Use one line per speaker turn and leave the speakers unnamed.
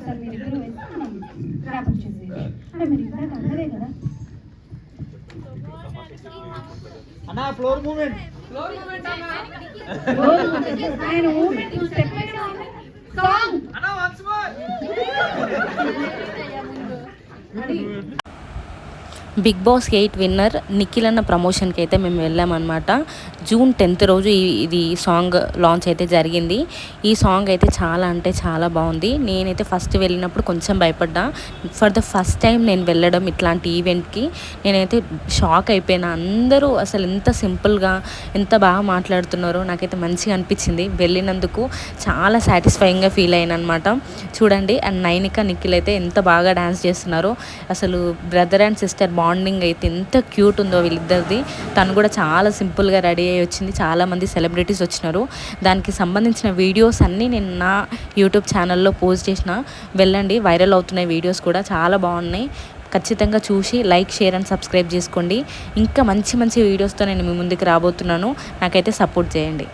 ఒకసారి మీరు ఇద్దరు వేసి మనం ర్యాపప్ చేసేది అంటే మీరు ఇంకా అందరే కదా
అన్నా ఫ్లోర్ మూమెంట్
ఆయన మూమెంట్ స్టెప్ సాంగ్
అన్నా once more
Bigg Boss 8 winner Nikhil అన్న ప్రమోషన్కి అయితే మేము వెళ్ళామన్నమాట. జూన్ 10th రోజు ఇది సాంగ్ లాంచ్ అయితే జరిగింది. ఈ సాంగ్ అయితే చాలా అంటే చాలా బాగుంది. నేనైతే ఫస్ట్ వెళ్ళినప్పుడు కొంచెం భయపడ్డా. ఫర్ ద ఫస్ట్ టైం నేను వెళ్ళడం ఇట్లాంటి ఈవెంట్కి నేనైతే షాక్ అయిపోయినా. అందరూ అసలు ఎంత సింపుల్గా ఎంత బాగా మాట్లాడుతున్నారో నాకైతే మంచిగా అనిపించింది. వెళ్ళినందుకు చాలా సాటిస్ఫైయింగ్గా ఫీల్ అయ్యాను అనమాట. చూడండి అండ్ నైనిక నిఖిల్ అయితే ఎంత బాగా డ్యాన్స్ చేస్తున్నారో. అసలు బ్రదర్ అండ్ సిస్టర్ బాండింగ్ అయితే ఎంత క్యూట్ ఉందో వీళ్ళిద్దరిది. తను కూడా చాలా సింపుల్గా రెడీ అయ్యి వచ్చింది. చాలామంది సెలబ్రిటీస్ వచ్చినారు. దానికి సంబంధించిన వీడియోస్ అన్నీ నేను నా యూట్యూబ్ ఛానల్లో పోస్ట్ చేసిన. వెళ్ళండి, వైరల్ అవుతున్నాయి వీడియోస్ కూడా చాలా బాగున్నాయి. ఖచ్చితంగా చూసి లైక్, షేర్ అండ్ సబ్స్క్రైబ్ చేసుకోండి. ఇంకా మంచి మంచి వీడియోస్తో నేను మీ ముందుకు రాబోతున్నాను. నాకైతే సపోర్ట్ చేయండి.